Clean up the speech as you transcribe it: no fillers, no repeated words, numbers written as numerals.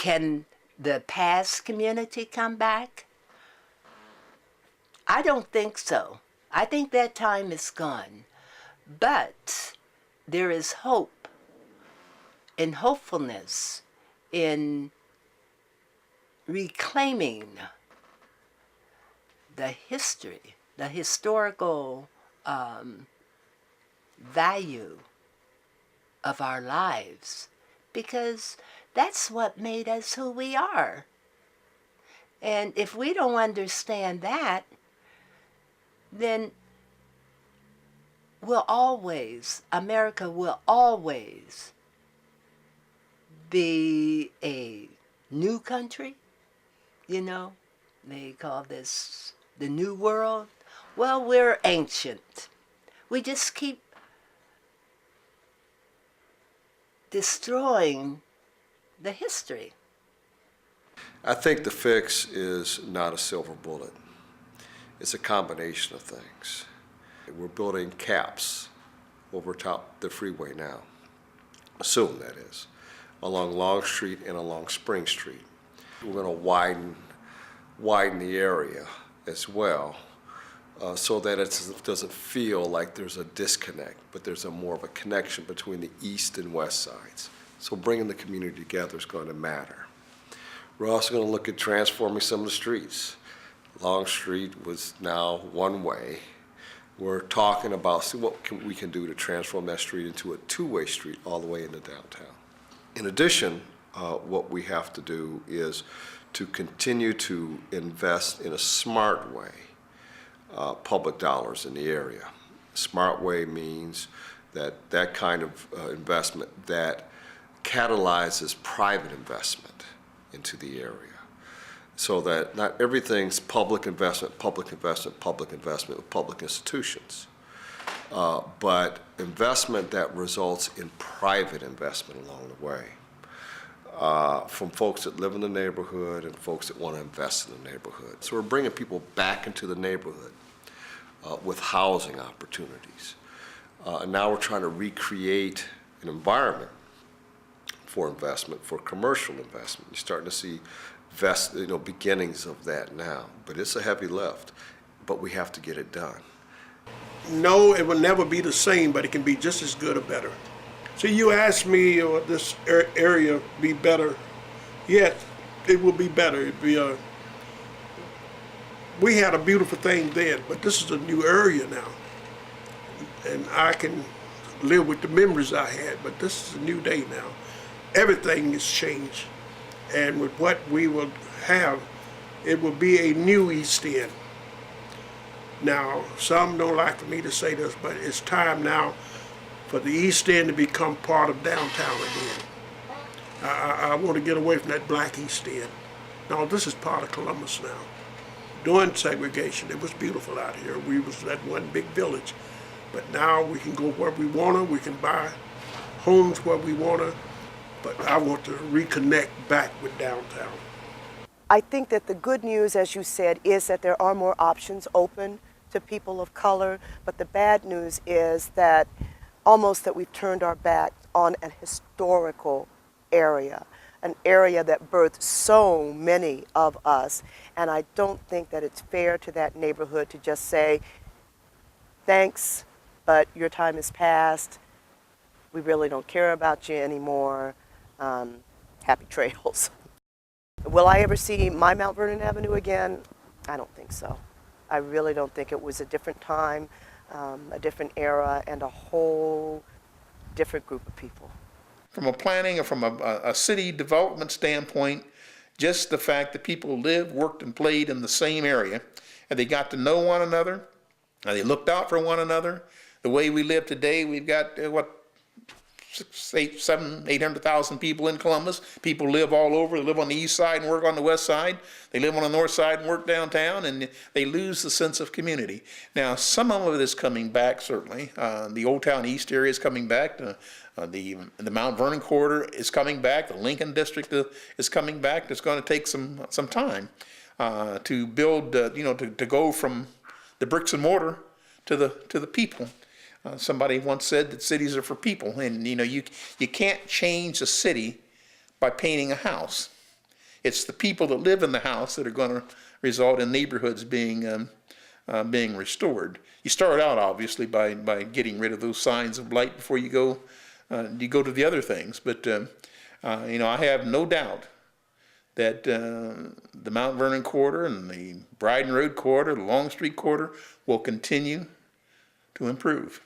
Can the past community come back? I don't think so. I think that time is gone. But there is hope and hopefulness in reclaiming the history, the historical value of our lives, because that's what made us who we are. And if we don't understand that, then America will always be a new country. You know, they call this the New World. Well, we're ancient. We just keep destroying the history. I think the fix is not a silver bullet. It's a combination of things. We're building caps over top the freeway now, soon that is, along Long Street and along Spring Street. We're going to widen the area as well, so that it doesn't feel like there's a disconnect, but there's more of a connection between the east and west sides. So bringing the community together is going to matter. We're also going to look at transforming some of the streets. Long Street was now one way. We're talking about see what we can do to transform that street into a two-way street all the way into downtown. In addition, what we have to do is to continue to invest in a smart way public dollars in the area. Smart way means that kind of investment that catalyzes private investment into the area, so that not everything's public investment with public institutions, but investment that results in private investment along the way, from folks that live in the neighborhood and folks that want to invest in the neighborhood. So we're bringing people back into the neighborhood with housing opportunities. And now we're trying to recreate an environment for investment, for commercial investment. You're starting to see beginnings of that now, but it's a heavy lift, but we have to get it done. No, it will never be the same, but it can be just as good or better. So you asked me, will this area be better? Yes, it will be better. It'd be we had a beautiful thing then, but this is a new area now. And I can live with the memories I had, but this is a new day now. Everything has changed. And with what we will have, it will be a new East End. Now, some don't like for me to say this, but it's time now for the East End to become part of downtown again. I want to get away from that black East End. Now, this is part of Columbus now. During segregation, it was beautiful out here. We was that one big village. But now we can go where we want to. We can buy homes where we want to. But I want to reconnect back with downtown. I think that the good news, as you said, is that there are more options open to people of color. But the bad news is that almost that we've turned our back on an historical area, an area that birthed so many of us. And I don't think that it's fair to that neighborhood to just say, thanks, but your time is past. We really don't care about you anymore. Happy trails. Will I ever see my Mount Vernon Avenue again? I don't think so. I really don't think. It was a different time, a different era, and a whole different group of people. From a planning or from a city development standpoint, just the fact that people lived, worked, and played in the same area, and they got to know one another, and they looked out for one another. The way we live today, we've got, 800,000 people in Columbus. People live all over. They live on the east side and work on the west side. They live on the north side and work downtown, and they lose the sense of community. Now, some of it is coming back, certainly. The Old Town East area is coming back. The Mount Vernon corridor is coming back. The Lincoln District is coming back. It's going to take some time to build, to go from the bricks and mortar to the people. Somebody once said that cities are for people, and you can't change a city by painting a house. It's the people that live in the house that are going to result in neighborhoods being restored. You start out obviously by getting rid of those signs of blight before you go to the other things. But I have no doubt that the Mount Vernon corridor and the Bryden Road corridor, the Long Street corridor will continue to improve.